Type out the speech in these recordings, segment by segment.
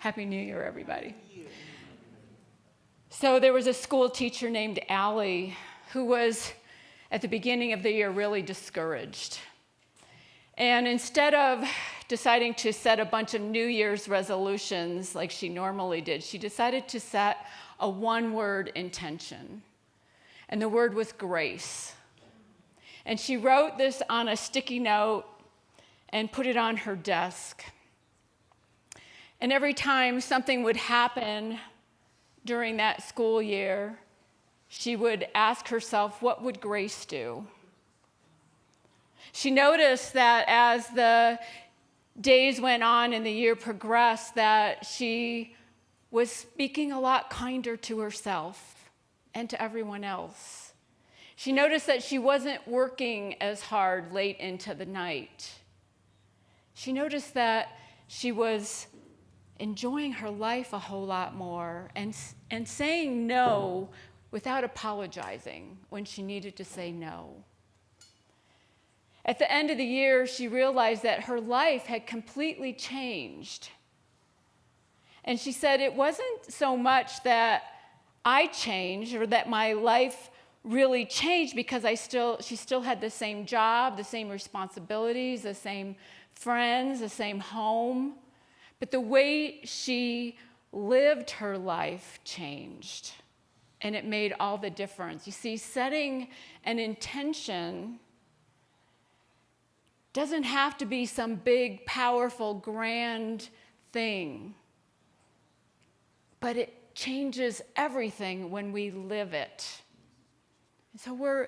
Happy New Year, everybody. So there was a school teacher named Allie who was, at the beginning of the year, really discouraged. And instead of deciding to set a bunch of New Year's resolutions like she normally did, she decided to set a one-word intention. And the word was grace. And she wrote this on a sticky note and put it on her desk. And every time something would happen during that school year, she would ask herself, what would grace do? She noticed that as the days went on and the year progressed, that she was speaking a lot kinder to herself and to everyone else. She noticed that she wasn't working as hard late into the night. She noticed that she was enjoying her life a whole lot more and saying no without apologizing when she needed to say no. At the end of the year, she realized that her life had completely changed. And she said it wasn't so much that I changed or that my life really changed because she still had the same job, the same responsibilities, the same friends, the same home. But the way she lived her life changed. And it made all the difference. You see, setting an intention doesn't have to be some big, powerful, grand thing. But it changes everything when we live it. And so we're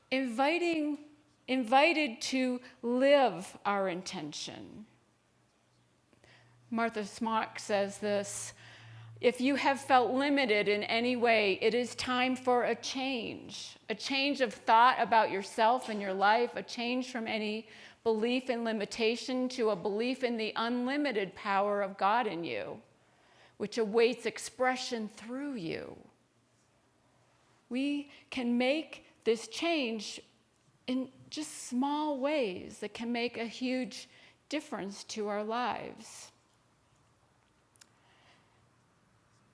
invited to live our intention. Martha Smock says this, if you have felt limited in any way, it is time for a change of thought about yourself and your life, a change from any belief in limitation to a belief in the unlimited power of God in you, which awaits expression through you. We can make this change in just small ways that can make a huge difference to our lives.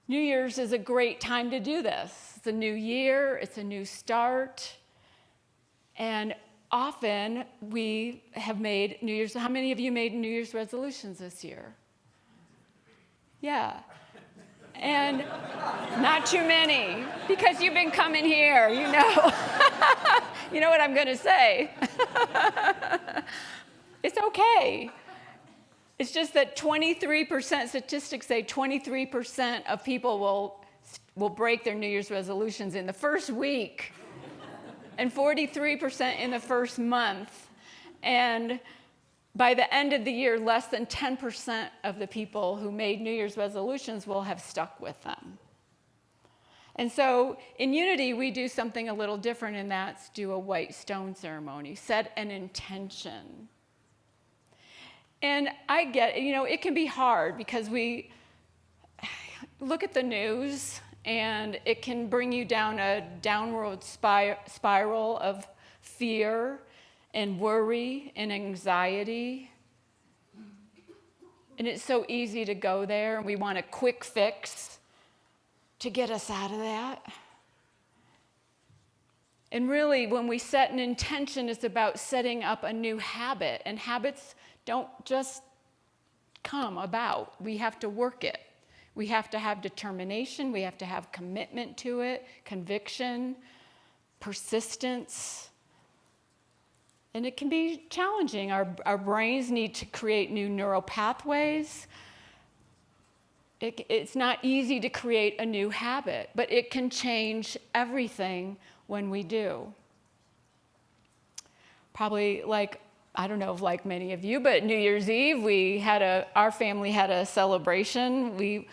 New Year's is a great time to do this. It's a new year, it's a new start, and often we have made New Year's. How many of you made New Year's resolutions this year? Yeah. And not too many, because you've been coming here, you know. You know what I'm going to say. It's okay. It's just that 23%, statistics say 23% of people will break their New Year's resolutions in the first week, and 43% in the first month. And by the end of the year, less than 10% of the people who made New Year's resolutions will have stuck with them. And so in Unity, we do something a little different, and that's do a white stone ceremony, set an intention. And I get, it can be hard because we look at the news and it can bring you down a downward spiral of fear and worry and anxiety. And it's so easy to go there, and we want a quick fix to get us out of that. And really, when we set an intention, it's about setting up a new habit, and habits don't just come about. We have to work it. We have to have determination. We have to have commitment to it, conviction, persistence. And it can be challenging. Our brains need to create new neural pathways. It's not easy to create a new habit, but it can change everything when we do. Probably like many of you, but New Year's Eve, our family had a celebration. We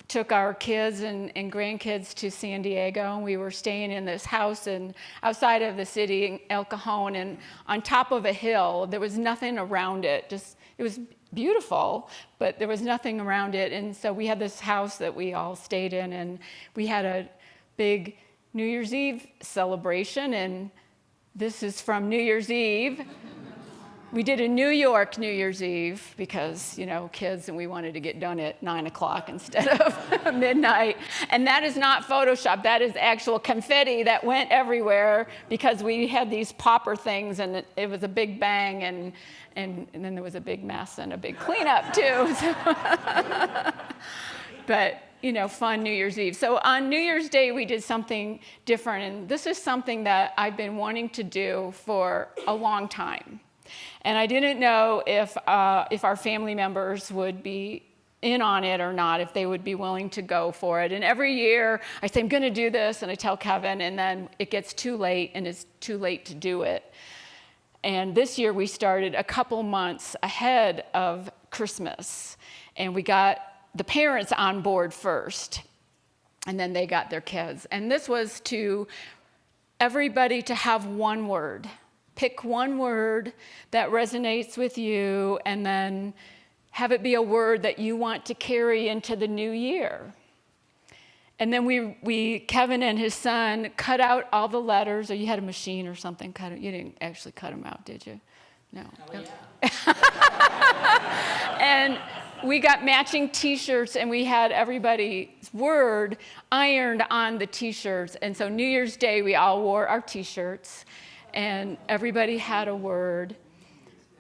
took our kids and grandkids to San Diego, and we were staying in this house outside of the city in El Cajon, and on top of a hill. There was nothing around it. It was beautiful, but there was nothing around it. And so we had this house that we all stayed in, and we had a big New Year's Eve celebration, and this is from New Year's Eve. We did a New York New Year's Eve because, kids, and we wanted to get done at 9 o'clock instead of midnight. And that is not Photoshop. That is actual confetti that went everywhere because we had these popper things, and it was a big bang, and then there was a big mess and a big cleanup, too. But, fun New Year's Eve. So on New Year's Day, we did something different. And this is something that I've been wanting to do for a long time. And I didn't know if our family members would be in on it or not, if they would be willing to go for it. And every year I say, I'm going to do this, and I tell Kevin, and then it gets too late, and it's too late to do it. And this year we started a couple months ahead of Christmas, and we got the parents on board first, and then they got their kids. And this was to everybody to have one word. Pick one word that resonates with you, and then have it be a word that you want to carry into the new year. And then Kevin and his son cut out all the letters, or you had a machine or something. You didn't actually cut them out, did you? No. Oh, yeah. And we got matching T-shirts, and we had everybody's word ironed on the T-shirts. And so New Year's Day, we all wore our T-shirts, and everybody had a word.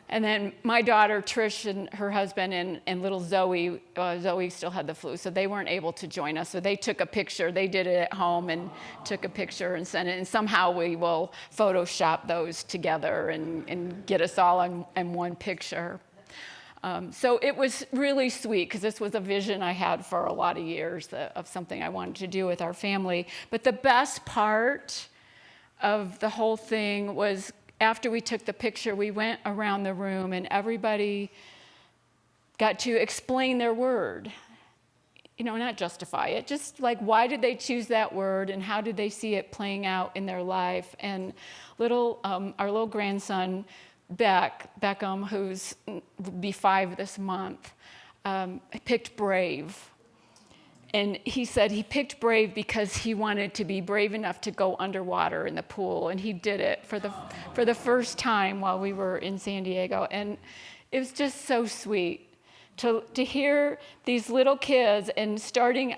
And then my daughter, Trish, and her husband, and little Zoe, Zoe still had the flu, so they weren't able to join us. So they took a picture. They did it at home and took a picture and sent it. And somehow we will Photoshop those together and get us all in one picture. So it was really sweet, because this was a vision I had for a lot of years of something I wanted to do with our family. But the best part of the whole thing was, after we took the picture, we went around the room and everybody got to explain their word. Not justify it, just like, why did they choose that word and how did they see it playing out in their life? And our little grandson, Beckham, who's will be 5 this month, picked brave. And he said he picked brave because he wanted to be brave enough to go underwater in the pool. And he did it for the first time while we were in San Diego. And it was just so sweet to hear these little kids, and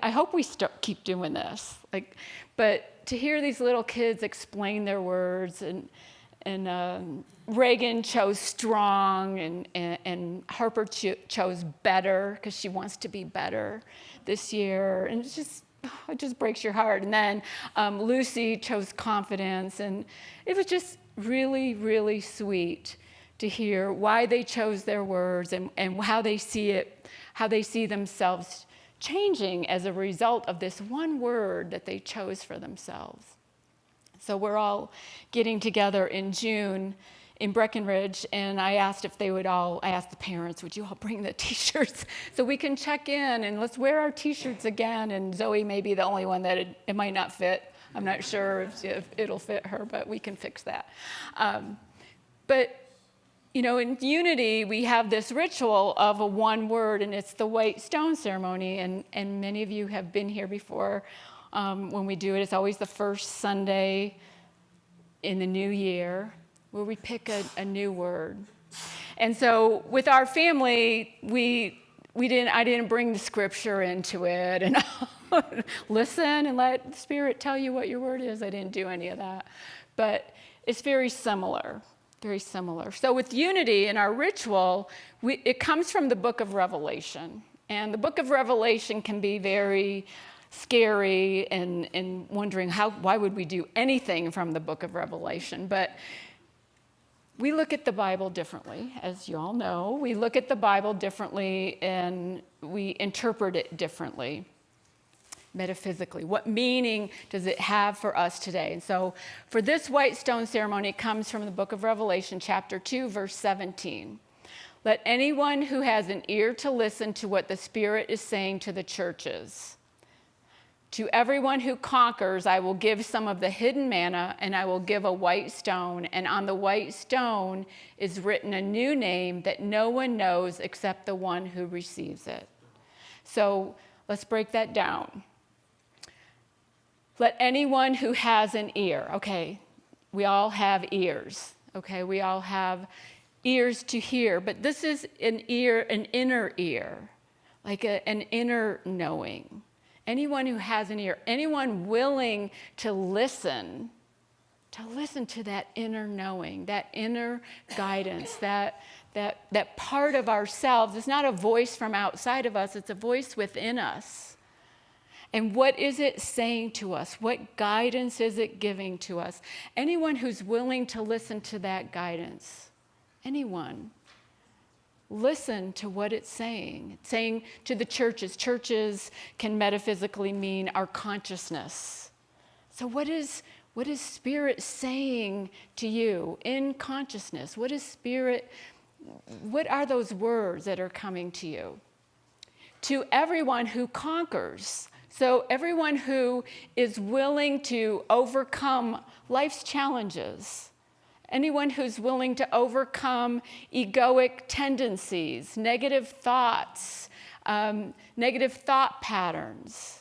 I hope we keep doing this. But to hear these little kids explain their words, and Reagan chose strong, and Harper chose better because she wants to be better this year, and it just breaks your heart. And then Lucy chose confidence, and it was just really, really sweet to hear why they chose their words and how they see themselves changing as a result of this one word that they chose for themselves. So we're all getting together in June in Breckenridge, and I asked the parents, would you all bring the T-shirts so we can check in and let's wear our T-shirts again? And Zoe may be the only one that it might not fit. I'm not sure if it'll fit her, but we can fix that. But in Unity, we have this ritual of a one word, and it's the white stone ceremony, and many of you have been here before. When we do it, it's always the first Sunday in the new year, where we pick a new word. And so with our family, I didn't bring the scripture into it and listen and let the Spirit tell you what your word is. I didn't do any of that. But it's very similar, very similar. So with Unity in our ritual, it comes from the book of Revelation. And the book of Revelation can be very scary and wondering why would we do anything from the book of Revelation. But we look at the Bible differently, as you all know. We look at the Bible differently, and we interpret it differently, metaphysically. What meaning does it have for us today? And so for this white stone ceremony, it comes from the book of Revelation, chapter 2, verse 17. Let anyone who has an ear to listen to what the Spirit is saying to the churches. To everyone who conquers, I will give some of the hidden manna, and I will give a white stone, and on the white stone is written a new name that no one knows except the one who receives it. So let's break that down. Let anyone who has an ear, okay, we all have ears, okay, we all have ears to hear, but this is an ear, an inner ear, like an inner knowing. Anyone who has an ear, anyone willing to listen to that inner knowing, that inner guidance, that part of ourselves. It's not a voice from outside of us, it's a voice within us. And what is it saying to us? What guidance is it giving to us? Anyone who's willing to listen to that guidance, anyone, listen to what it's saying. It's saying to the churches. Churches can metaphysically mean our consciousness. So what is Spirit saying to you in consciousness? What are those words that are coming to you? To everyone who conquers. So everyone who is willing to overcome life's challenges. Anyone who's willing to overcome egoic tendencies, negative thoughts, negative thought patterns.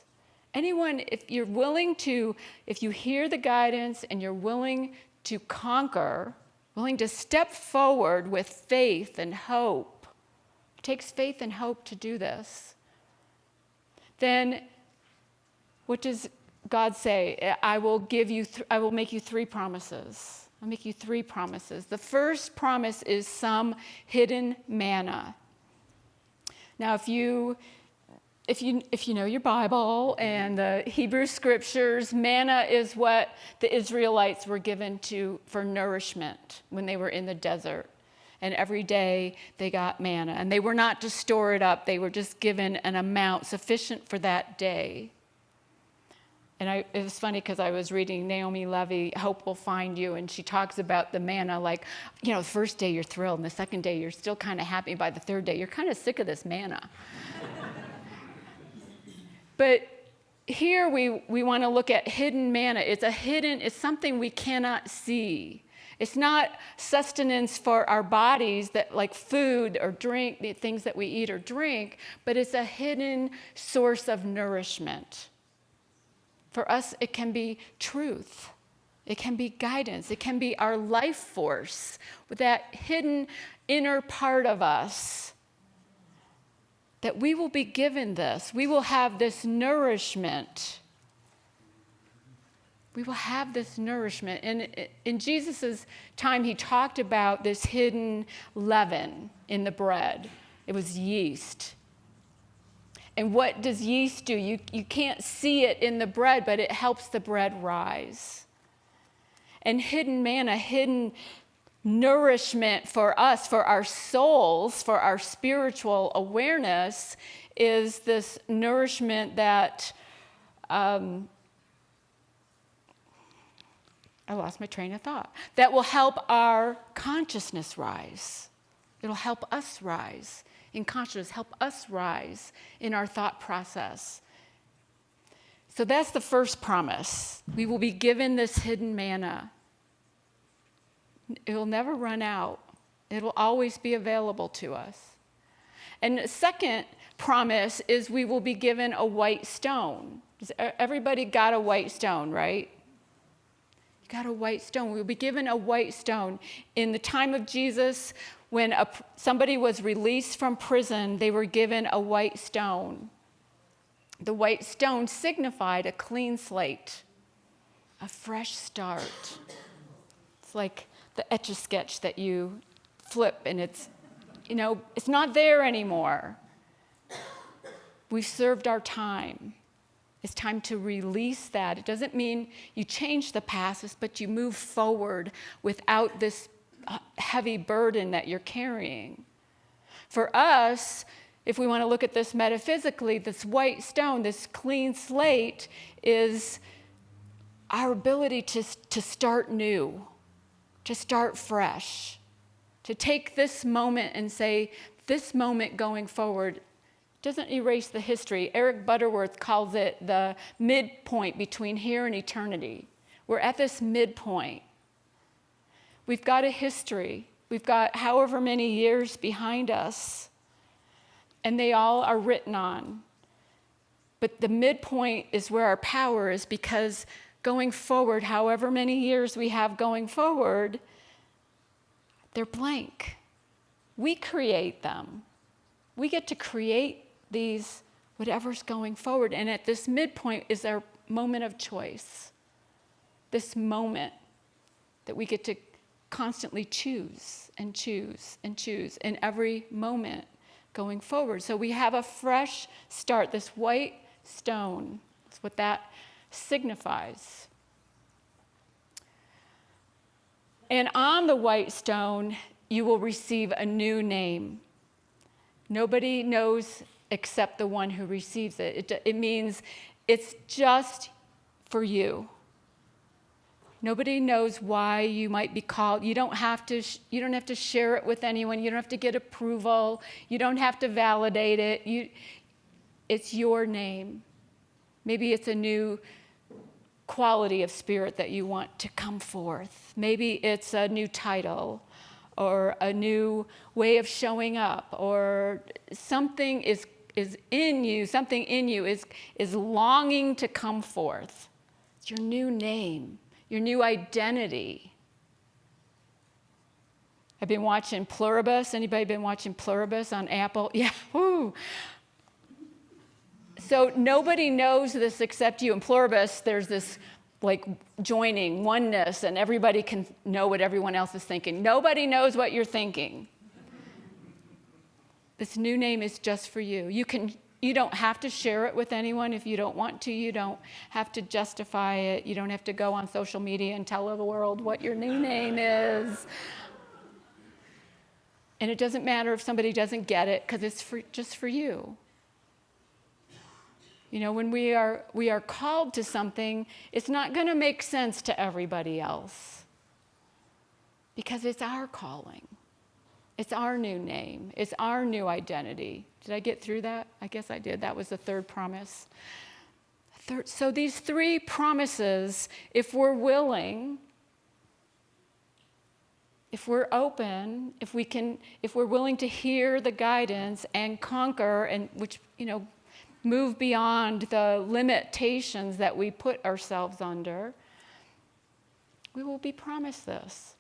Anyone, if you hear the guidance and you're willing to conquer, willing to step forward with faith and hope, it takes faith and hope to do this, then what does God say? I will make you 3 promises. I'll make you 3 promises. The first promise is some hidden manna. Now, if you know your Bible and the Hebrew scriptures, manna is what the Israelites were given for nourishment when they were in the desert. And every day they got manna. And they were not to store it up. They were just given an amount sufficient for that day. And it was funny because I was reading Naomi Levy, Hope Will Find You, and she talks about the manna like, the first day you're thrilled, and the second day you're still kind of happy. By the third day, you're kind of sick of this manna. But here we want to look at hidden manna. It's something we cannot see. It's not sustenance for our bodies, that like food or drink, the things that we eat or drink, but it's a hidden source of nourishment. For us, it can be truth. It can be guidance. It can be our life force with that hidden inner part of us, that we will be given this. We will have this nourishment. We will have this nourishment. And in Jesus' time, he talked about this hidden leaven in the bread. It was yeast. And what does yeast do? You can't see it in the bread, but it helps the bread rise. And hidden manna, hidden nourishment for us, for our souls, for our spiritual awareness, is this nourishment that, I lost my train of thought, that will help our consciousness rise. It'll help us rise in consciousness, help us rise in our thought process. So that's the first promise. We will be given this hidden manna. It will never run out. It will always be available to us. And the second promise is we will be given a white stone. Everybody got a white stone, right? You got a white stone. We'll be given a white stone. In the time of Jesus, when somebody was released from prison, they were given a white stone. The white stone signified a clean slate, a fresh start. It's like the Etch-a-Sketch that you flip and it's not there anymore. We've served our time. It's time to release that. It doesn't mean you change the past, but you move forward without this heavy burden that you're carrying. For us, if we want to look at this metaphysically, this white stone, this clean slate, is our ability to start new, to start fresh, to take this moment and say, this moment going forward doesn't erase the history. Eric Butterworth calls it the midpoint between here and eternity. We're at this midpoint. We've got a history. We've got however many years behind us, and they all are written on. But the midpoint is where our power is, because going forward, however many years we have going forward, they're blank. We create them. We get to create these, whatever's going forward. And at this midpoint is our moment of choice. This moment that we get to constantly choose and choose and choose in every moment going forward. So we have a fresh start, this white stone. That's what that signifies. And on the white stone, you will receive a new name. Nobody knows except the one who receives it. It means it's just for you. Nobody knows why you might be called. You don't have to share it with anyone. You don't have to get approval. You don't have to validate it. It's your name. Maybe it's a new quality of spirit that you want to come forth. Maybe it's a new title or a new way of showing up, or something is in you, something in you is longing to come forth. It's your new name, your new identity. I've been watching Pluribus. Anybody been watching Pluribus on Apple? Yeah, woo. So nobody knows this except you. In Pluribus, there's this like joining, oneness, and everybody can know what everyone else is thinking. Nobody knows what you're thinking. This new name is just for you. You don't have to share it with anyone if you don't want to. You don't have to justify it. You don't have to go on social media and tell the world what your new name is. And it doesn't matter if somebody doesn't get it, because it's just for you. You know, when we are called to something, it's not going to make sense to everybody else, because it's our calling. It's our new name. It's our new identity. Did I get through that? I guess I did. That was the third promise. So these three promises, if we're willing, if we're open, if we're willing to hear the guidance and conquer, and which, move beyond the limitations that we put ourselves under, we will be promised this.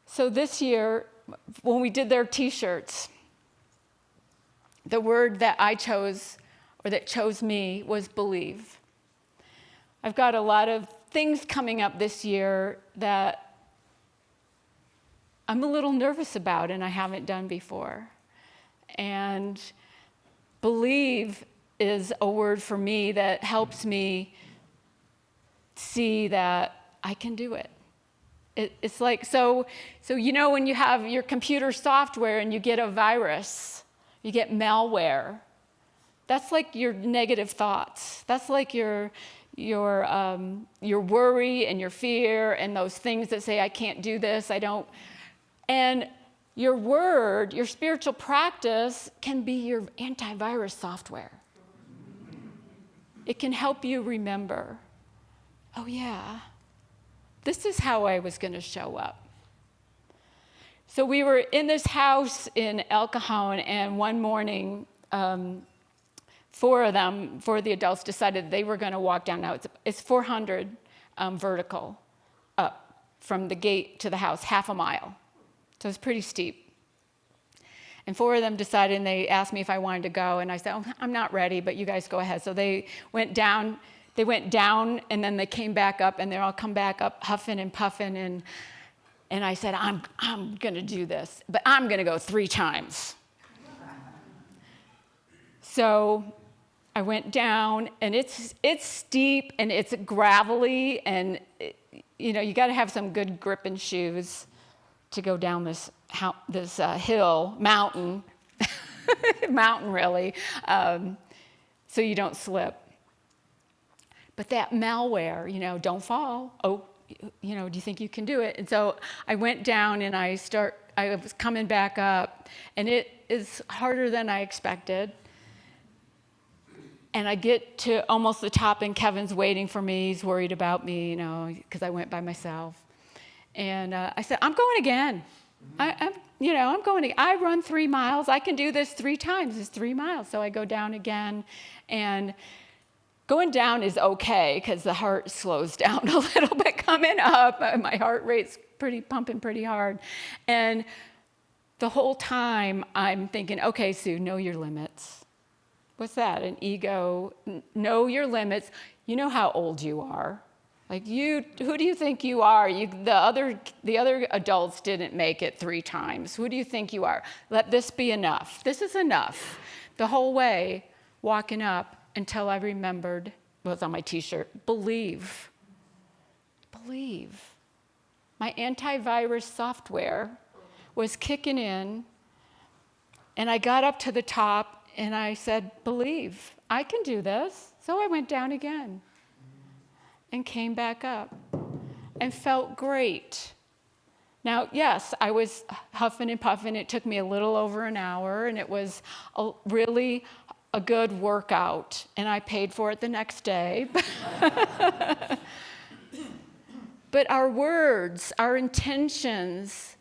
So this year, when we did their t-shirts, the word that I chose, or that chose me, was believe. I've got a lot of things coming up this year that I'm a little nervous about and I haven't done before. And believe is a word for me that helps me see that I can do it. It's like, so when you have your computer software and you get a virus, you get malware, that's like your negative thoughts. That's like your worry and your fear and those things that say, I can't do this, I don't. And your word, your spiritual practice can be your antivirus software. It can help you remember, oh yeah, this is how I was going to show up. So we were in this house in El Cajon, and one morning, four of the adults decided they were going to walk down. Now it's 400 vertical up from the gate to the house, half a mile. So it's pretty steep. And four of them decided, and they asked me if I wanted to go, and I said, I'm not ready, but you guys go ahead. So they went down, and then they came back up, and they all come back up huffing and puffing, and I said, I'm going to do this, but I'm going to go 3 times. So I went down, and it's steep, and it's gravelly, and you got to have some good grip and shoes to go down this hill, mountain, really, so you don't slip. But that malware, don't fall. Oh, do you think you can do it? And so I went down and I was coming back up, and it is harder than I expected. And I get to almost the top, and Kevin's waiting for me. He's worried about me, because I went by myself. And I said, I'm going again. I'm going again. I run 3 miles. I can do this 3 times. It's 3 miles. So I go down again, and Going down is okay because the heart slows down a little bit. Coming up, my heart rate's pumping pretty hard. And the whole time I'm thinking, okay, Sue, know your limits. What's that? An ego? Know your limits. You know how old you are. Like who do you think you are? The other adults didn't make it 3 times. Who do you think you are? Let this be enough. This is enough. The whole way walking up until I remembered, well, it's on my t-shirt, believe. Believe. My antivirus software was kicking in, and I got up to the top and I said, believe, I can do this. So I went down again and came back up and felt great. Now, yes, I was huffing and puffing. It took me a little over an hour, and it was really a good workout, and I paid for it the next day. But our words, our intentions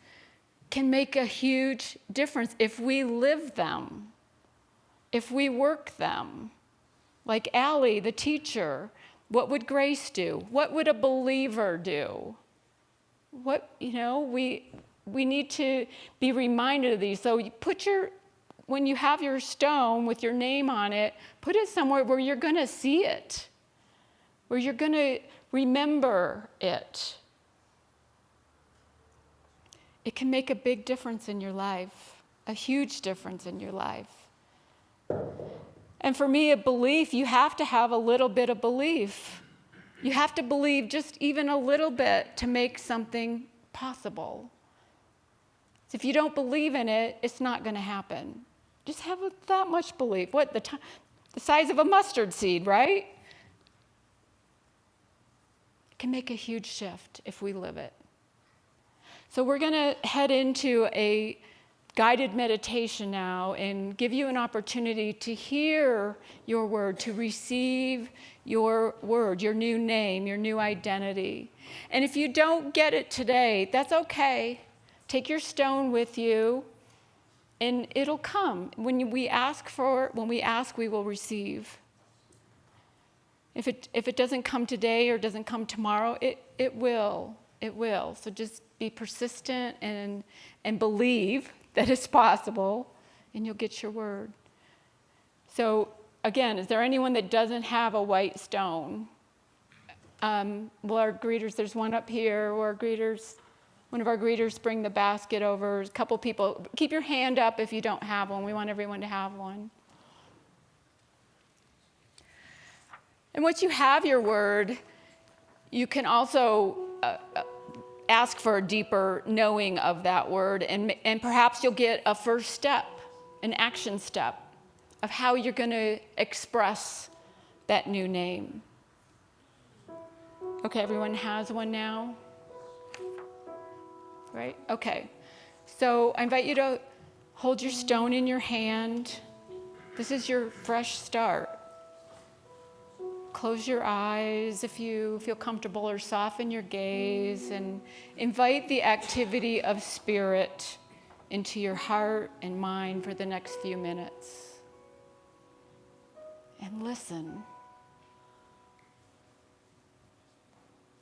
can make a huge difference if we live them, if we work them. Like Allie, the teacher, what would Grace do? What would a believer do? We need to be reminded of these. So you when you have your stone with your name on it, put it somewhere where you're going to see it, where you're going to remember it. It can make a big difference in your life, a huge difference in your life. And for me, a belief, you have to have a little bit of belief. You have to believe just even a little bit to make something possible. So if you don't believe in it, it's not going to happen. Just have that much belief. The size of a mustard seed, right? It can make a huge shift if we live it. So we're going to head into a guided meditation now and give you an opportunity to hear your word, to receive your word, your new name, your new identity. And if you don't get it today, that's okay. Take your stone with you, and it'll come. When we ask, we will receive. If it doesn't come today or doesn't come tomorrow, it will. It will. So just be persistent and believe that it's possible, and you'll get your word. So again, is there anyone that doesn't have a white stone? Well, our greeters, there's one up here, or one of our greeters bring the basket over. A couple people, keep your hand up if you don't have one. We want everyone to have one. And once you have your word, you can also ask for a deeper knowing of that word, and perhaps you'll get a first step, an action step of how you're going to express that new name. Okay, everyone has one now? Right? Okay. So I invite you to hold your stone in your hand. This is your fresh start. Close your eyes if you feel comfortable, or soften your gaze, and invite the activity of spirit into your heart and mind for the next few minutes. And listen.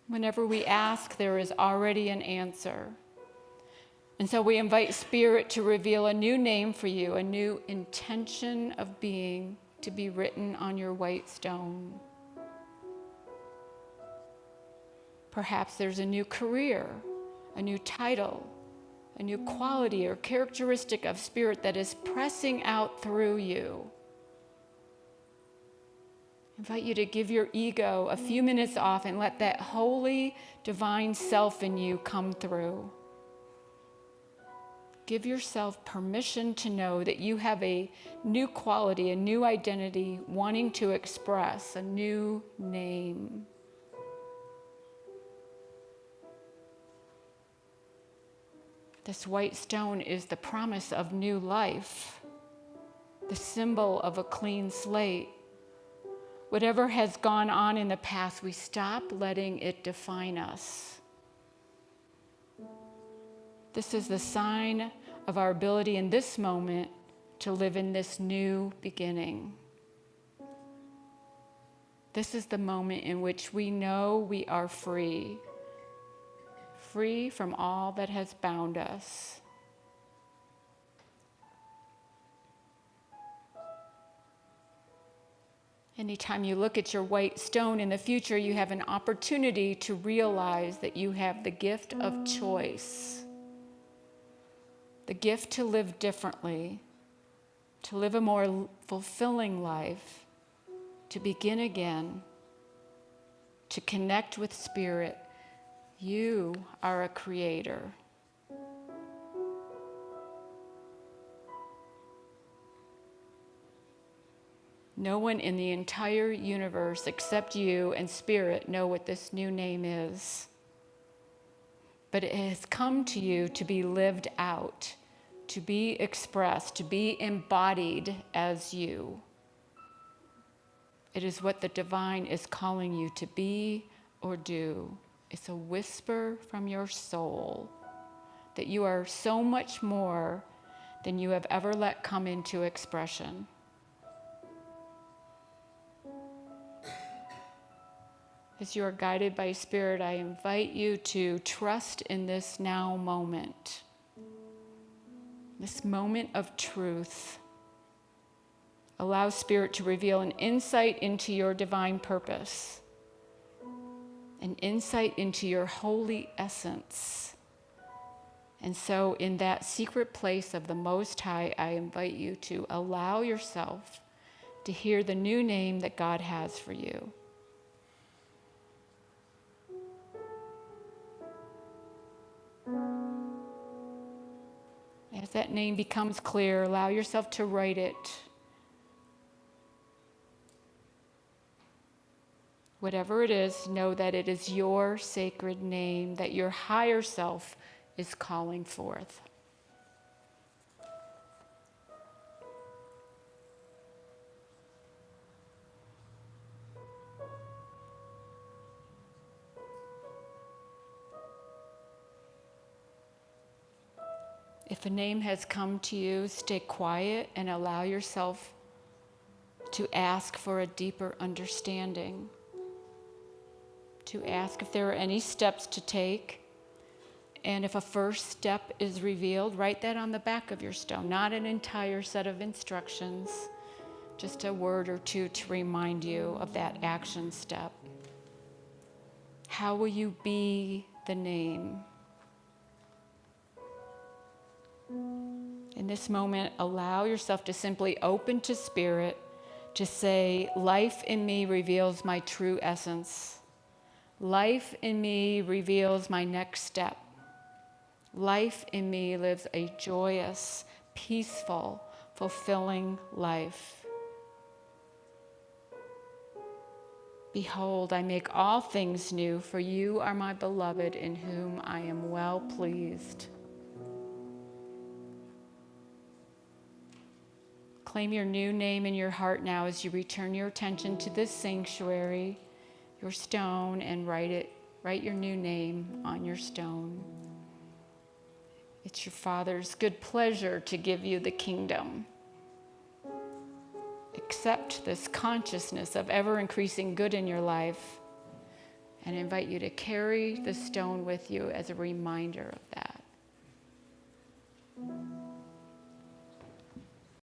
Whenever we ask, there is already an answer. And so we invite Spirit to reveal a new name for you, a new intention of being to be written on your white stone. Perhaps there's a new career, a new title, a new quality or characteristic of Spirit that is pressing out through you. I invite you to give your ego a few minutes off and let that holy, divine self in you come through. Give yourself permission to know that you have a new quality, a new identity, wanting to express a new name. This white stone is the promise of new life, the symbol of a clean slate. Whatever has gone on in the past, we stop letting it define us. This is the sign of our ability in this moment to live in this new beginning. This is the moment in which we know we are free, free from all that has bound us. Anytime you look at your white stone in the future, you have an opportunity to realize that you have the gift of choice, the gift to live differently, to live a more fulfilling life, to begin again, to connect with Spirit. You are a creator. No one in the entire universe except you and Spirit know what this new name is. But it has come to you to be lived out, to be expressed, to be embodied as you. It is what the divine is calling you to be or do. It's a whisper from your soul that you are so much more than you have ever let come into expression. As you are guided by Spirit, I invite you to trust in this now moment, this moment of truth. Allow Spirit to reveal an insight into your divine purpose, an insight into your holy essence. And so in that secret place of the Most High, I invite you to allow yourself to hear the new name that God has for you. As that name becomes clear, allow yourself to write it. Whatever it is, know that it is your sacred name that your higher self is calling forth. If a name has come to you, stay quiet and allow yourself to ask for a deeper understanding, to ask if there are any steps to take. And if a first step is revealed, write that on the back of your stone, not an entire set of instructions, just a word or two to remind you of that action step. How will you be the name? In this moment, allow yourself to simply open to Spirit, to say, life in me reveals my true essence. Life in me reveals my next step. Life in me lives a joyous, peaceful, fulfilling life. Behold, I make all things new, for you are my beloved, in whom I am well pleased. Claim your new name in your heart now as you return your attention to this sanctuary, your stone, and write your new name on your stone. It's your Father's good pleasure to give you the kingdom. Accept this consciousness of ever-increasing good in your life and invite you to carry the stone with you as a reminder of that.